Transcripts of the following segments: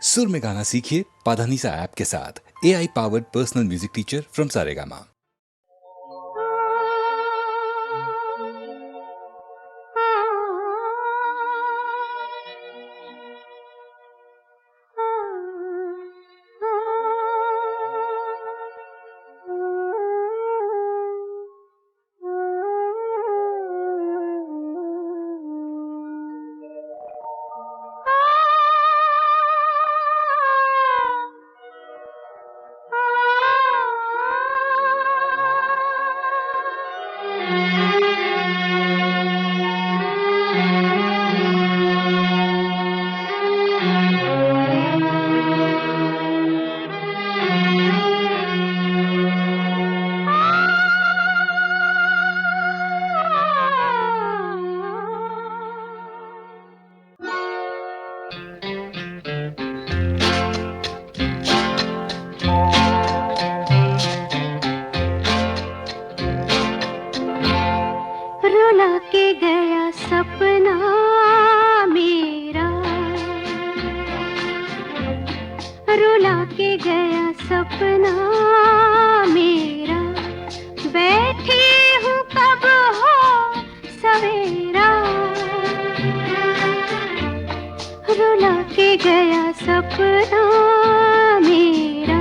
सुर में गाना सीखिए पाधानीसा ऐप के साथ। AI powered personal music teacher from Saregama. रुला के गया सपना मेरा, रुला के गया सपना मेरा, बैठी हूँ कब हो सवेरा। रुला के गया सपना मेरा।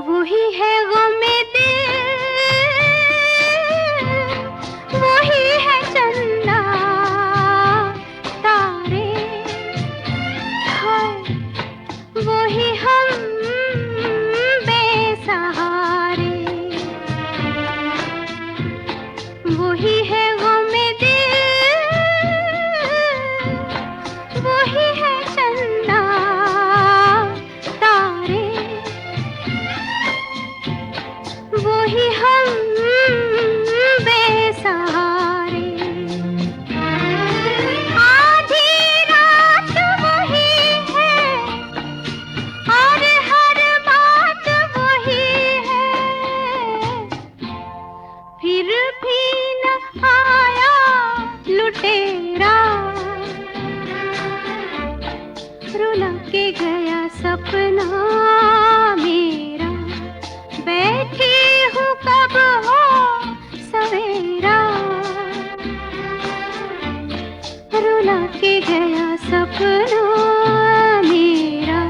वही है गमे दिल, वही है चंदा तारे, हाय वही हम बेसहारे। वही है गमे दिल, वही है चंदा तारे, वही हम बेसहारे। आधी रात वही है और हर बात वही है, फिर भी न आया लुटेरा। रुला के गया सपना मेरा, बैठी हूँ कब हो सवेरा। रुला के गया सपना मेरा।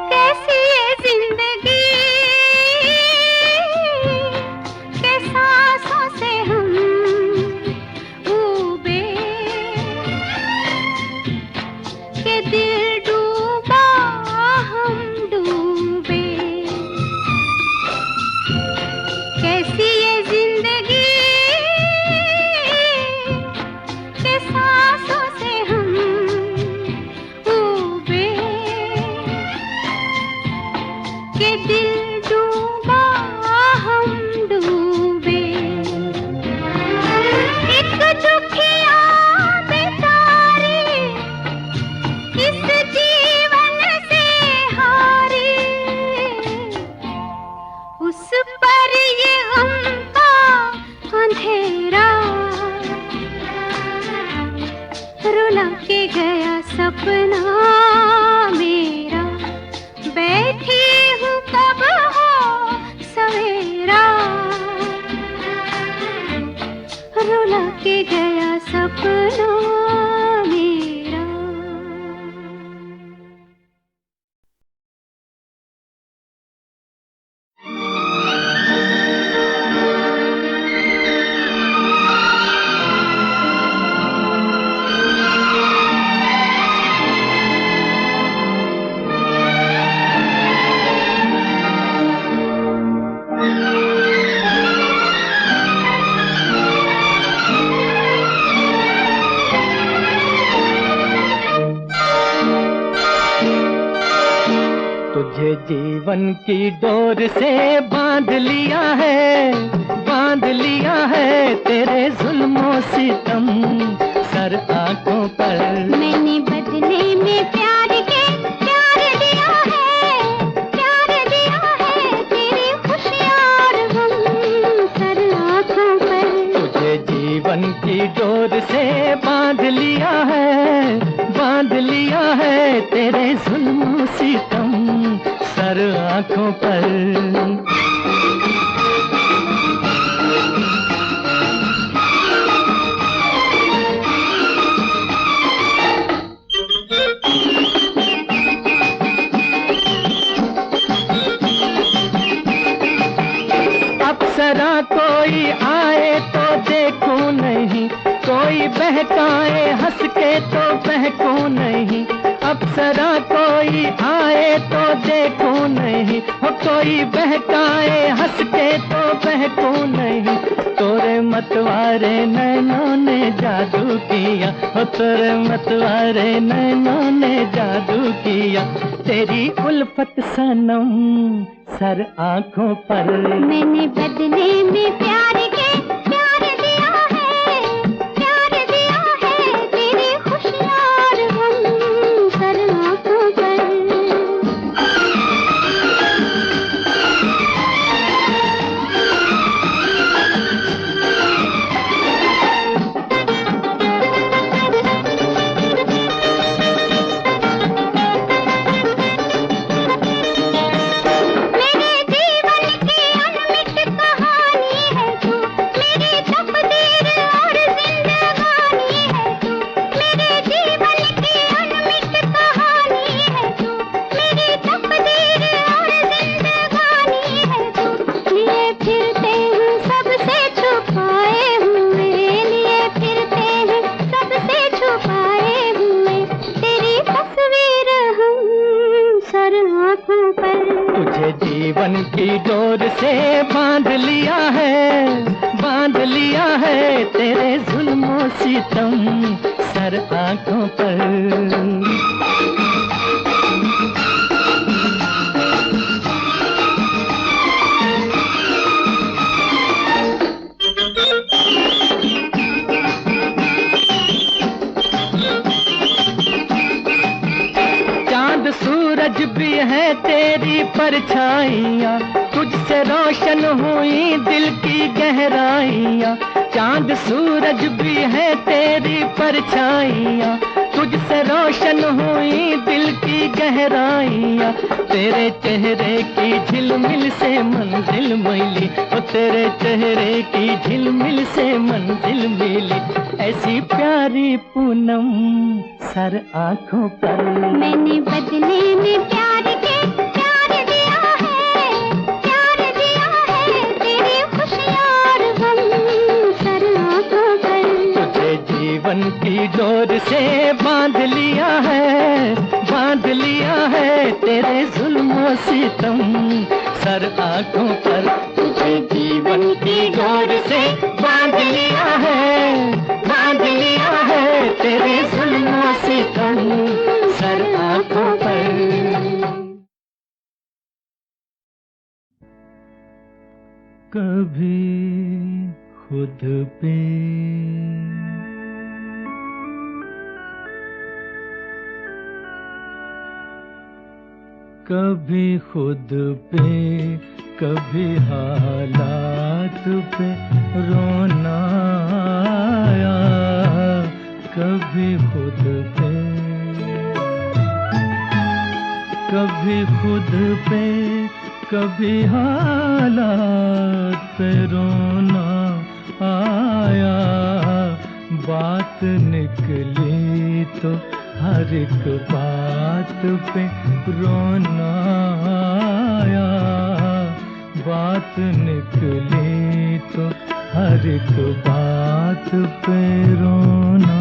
कैसी ये जिंदगी के सांसों से हम डूबे, के दिल डूबा हम डूबे। कैसी ये जिंदगी के सांसों से हम डूबे, के दिल डूबा हम डूबे। एक दुखिया बेचारी इस जीवन से हारी, उस पर ये गम का अंधेरा। रुला के गया सपना मेरा, बैठी हूँ कब हो सवेरा। रुला के गया सपना मेरा। जीवन की डोर से बांध लिया है तेरे जुल्मों सितम सर आंखों पर। मैंने बदले में प्यार के प्यार दिया है तेरी खुशियाँ और गम सर आंखों पर। तुझे जीवन की डोर से बांध लिया है तेरे जुल्मों सितम सर आंखों पर। अप्सरा कोई आए तो देखूं नहीं, कोई बहकाए हंस के तो बहकूं नहीं। अप्सरा कोई आए तो देखूं नहीं, हो कोई बहकाए हंस के तो बहकूं नहीं। तोरे मतवारे नैनों ने जादू किया, हो तोरे मतवारे नैनों ने जादू किया। तेरी उल्फत सनम सर आंखों पर। मैंने बदले में प्यार के प्यार दिया है तेरी खुशियाँ और गम सर आंखों पर। तुझे जीवन की डोर से बांध लिया है तेरे जुल्मों सितम सर आंखों पर। सूरज भी है तेरी परछाइयाँ, तुझसे रोशन हुई दिल की गहराइयाँ। चांद सूरज भी है तेरी परछाइयाँ, तुझसे रोशन हुई दिल की गहराइयाँ। तेरे चेहरे की झिलमिल से मंजिल मिली, ओ तेरे चेहरे की झिलमिल से मंजिल मिली। ऐसी प्यारी पूनम सर आंखों पर। मैंने बदले में प्यार के प्यार दिया है तेरी खुशियाँ और गम सर आंखों पर। तुझे जीवन की डोर से बांध लिया है तेरे जुल्मों सितम सर आंखों पर। तुझे जीवन की डोर से बांध लिया है तेरे जुल्मों सितम सर आंखों पर। कभी खुद पे कभी खुद पे कभी हालात पे रोना आया। कभी खुद पे कभी खुद पे कभी हालात पे रोना आया। बात निकली तो हर एक बात पे रोना आया। बात निकली तो हर एक बात पे रोना।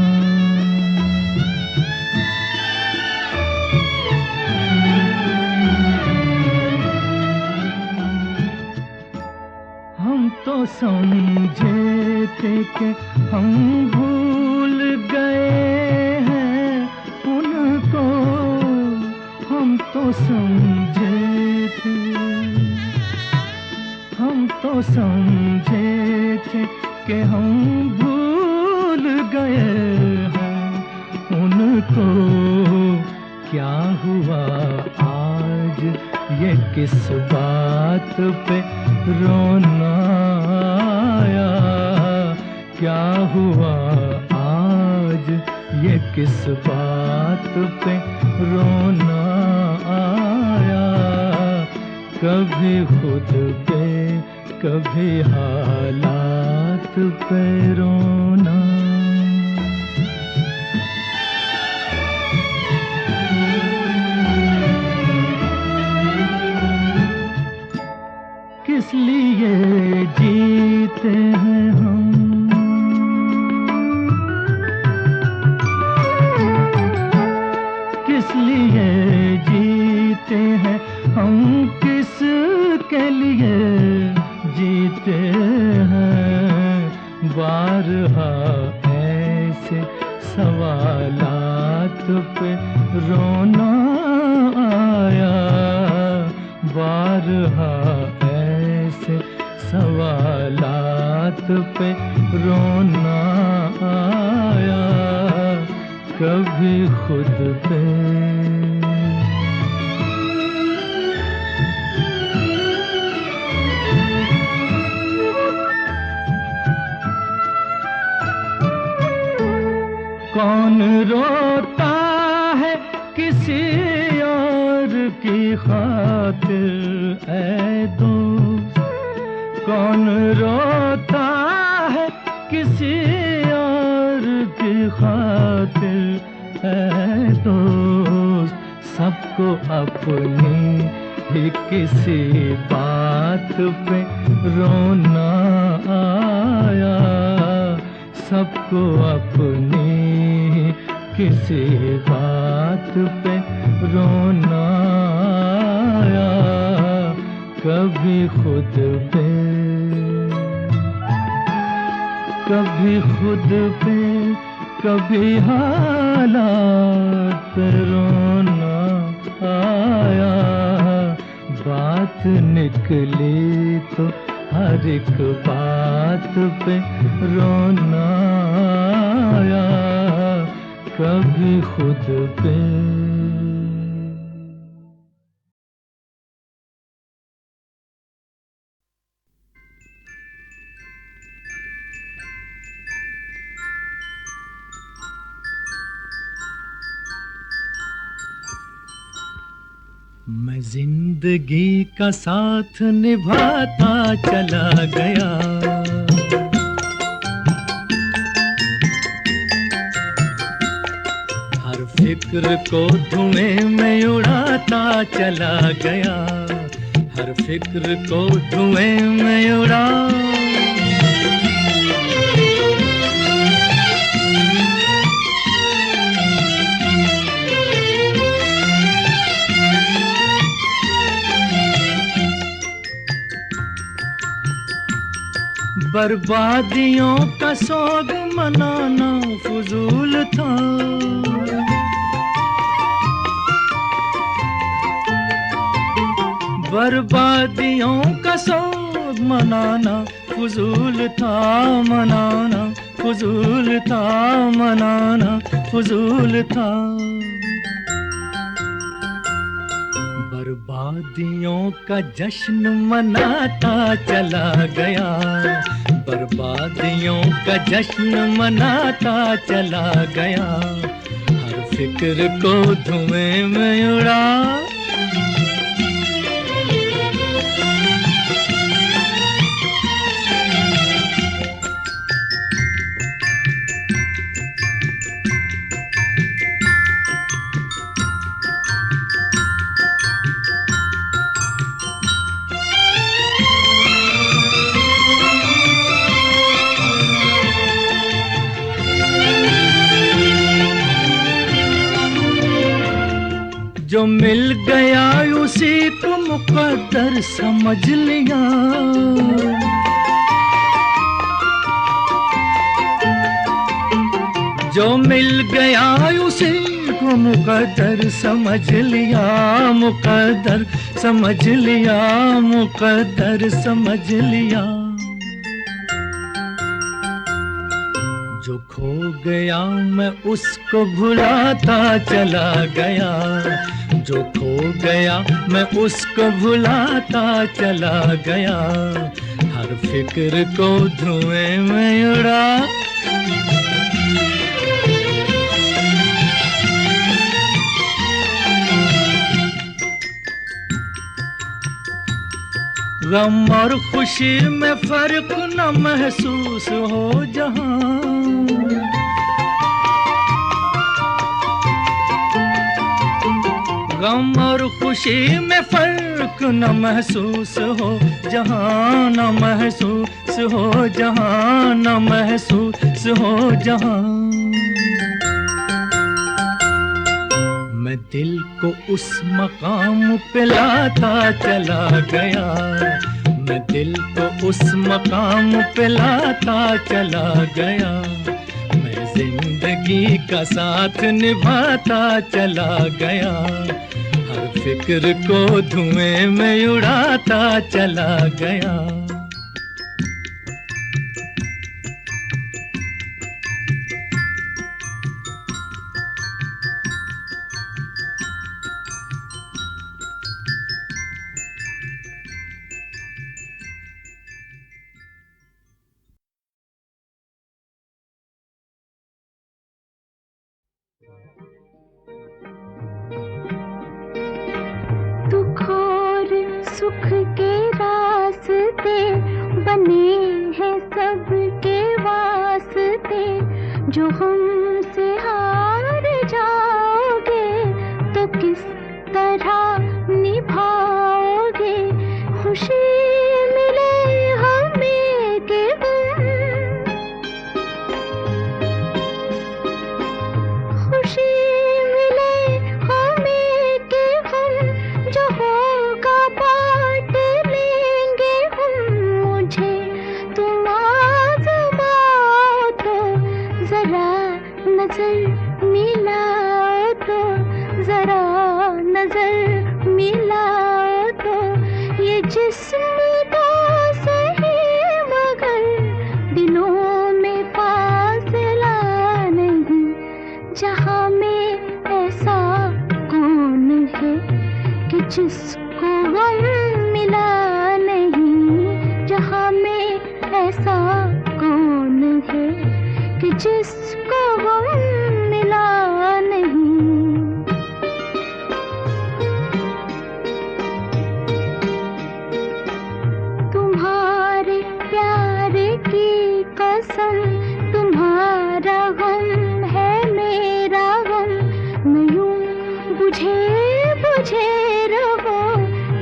हम तो समझे थे कि हम भूल गए हैं उनको। हम तो समझे समझे थे कि हम भूल गए हैं, उनको क्या हुआ आज, ये किस बात पे रोना आया, क्या हुआ आज, ये किस बात पे रोना आया, कभी खुद पे कभी हालात पे रोना। किस लिए जीते हैं हम, किस लिए जीते हैं हम, किस के लिए जीते हैं, बारहा ऐसे सवालात पे रोना आया, बारहा ऐसे सवालात पे रोना आया, कभी खुद पे कौन रोता है किसी और की खातिर ऐ दोस्त, कौन रोता है किसी और की खातिर ऐ दोस्त, सबको अपनी ही किसी बात पे रोना आया, सबको अपनी किसी बात पे रोना आया, कभी खुद पे कभी खुद पे कभी हालात पे रोना आया, बात निकली तो हर एक बात पे रोना आया, कभी खुद पे। मैं जिंदगी का साथ निभाता चला गया, हर फिक्र को धुएं में उड़ाता चला गया, हर फिक्र को धुएं में उड़ा बर्बादियों का सोग मनाना फजूल था, बर्बादियों का सोग मनाना फजूल था, मनाना फजूल था, मनाना फजूल था, बर्बादियों का जश्न मनाता चला गया, बर्बादियों का जश्न मनाता चला गया, हर फिक्र को धुएं में उड़ा जो मिल गया उसी को मुकद्दर समझ लिया, जो मिल गया उसी को मुकद्दर समझ लिया, मुकद्दर समझ लिया, मुकद्दर समझ लिया। जो खो गया मैं उसको भुलाता चला गया, जो खो गया मैं उसको भुलाता चला गया। हर फिक्र को धुएं में उड़ा, गम और खुशी में फर्क न महसूस हो जहां, गम और खुशी में फर्क न महसूस हो जहां, न महसूस हो जहां, न महसूस हो जहां। मैं दिल को उस मकाम पे लाता चला गया, मैं दिल को उस मकाम पे लाता चला गया। मैं जिंदगी का साथ निभाता चला गया, हर फिक्र को धुएं में उड़ाता चला गया। दुख और सुख के रास्ते बने हैं सबके वास्ते। जो हमसे हार जाओगे तो किस तरह निभाओगे। खुशी मिले हमें के खुशी मिले हमें के हम जो होगा बांट लेंगे हम। मुझे तुम आज़माओ तो जरा नजर मिलाओ तो, जरा नजर मिलाओ तो। ये जिस्म तो सही मगर दिलों में फासला नहीं। जहाँ में ऐसा कौन है कि जिसको गम मिला नहीं। जहाँ में ऐसा कौन है कि जिसको गम मिला नहीं। तुम्हारे प्यार की कसम, तुम्हारा गम है मेरा गम। मैं यूं बुझे बुझे रहो,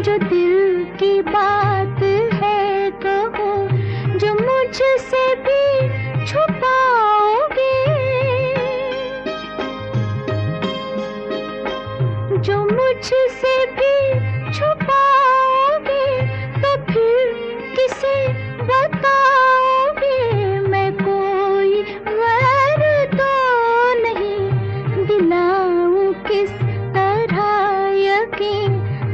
जो दिल की बात है कहो। जो मुझसे भी छुपाओगे, जो मुझसे भी छुपाओगे तो फिर किसे बताओगे। मैं कोई गैर तो नहीं, दिलाऊं किस तरह यकीन,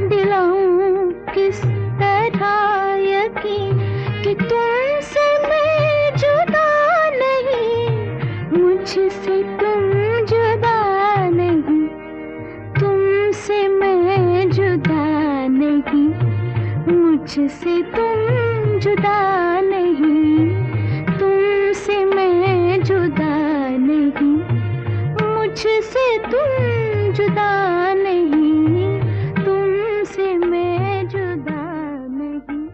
दिलाऊं किस तरह यकीन कि तुमसे मैं जुदा नहीं, मुझसे तुम जुदा नहीं। तुमसे मैं जुदा नहीं, मुझसे तुम जुदा नहीं। तुमसे मैं जुदा नहीं, मुझसे तुम जुदा नहीं। तुमसे मैं जुदा नहीं,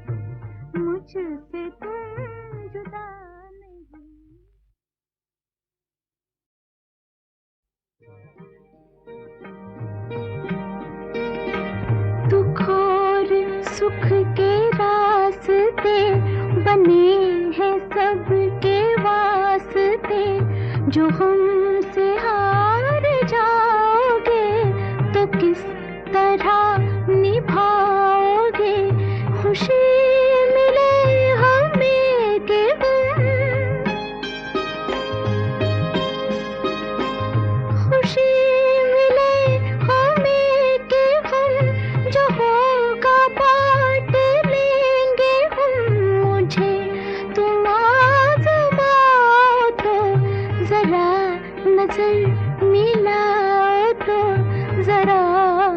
मुझसे तुम जुदा नहीं। दुख और सुख के रास्ते बने हैं सबके वास्ते। जो हमसे हार जाओगे तो किस तरह निभाओगे। खुशी मिले हमें के खुशी मिले मिलाओ तो जरा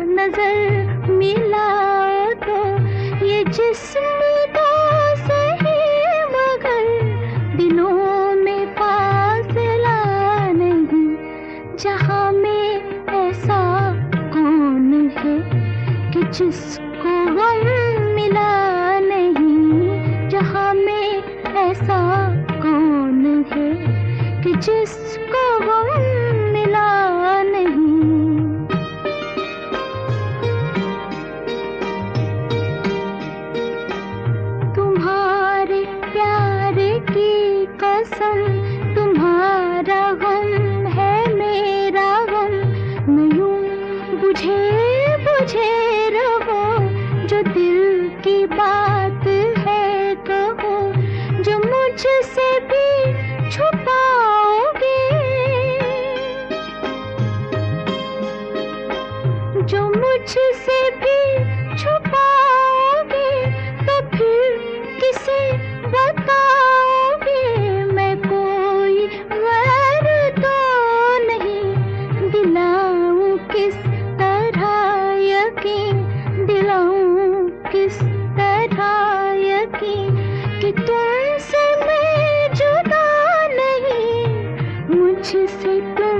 नजर मिलाओ तो ये जिस्म तो सही मगर दिलों में फासला नहीं। जहाँ में ऐसा कौन है कि जिसको गम मिला नहीं। जहाँ में ऐसा कौन है कि जिसको गम मिला नहीं। तुम्हारे प्यार की कसम तुम्हारा गम है मेरा गम। मैं यूं बुझे बुझे रहो जो दिल की बात है कहो जो मुझसे भी छुपाओगे। जो मुझसे भी छुपाओगे तो फिर किसे बताओगे। मैं कोई गैर तो नहीं दिलाऊं किस तरह यकीन। दिलाऊं किस तरह यकीन कि तुमसे मैं जुदा नहीं। मुझसे तुम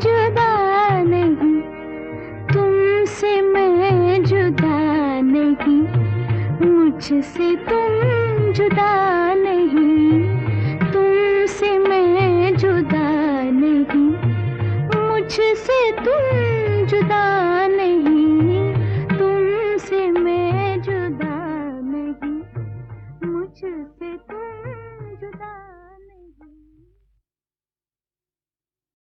जुदा नहीं। तुमसे मैं जुदा नहीं। मुझसे तुम जुदा नहीं। तुमसे मैं जुदा नहीं। मुझसे तुम जुदा नहीं।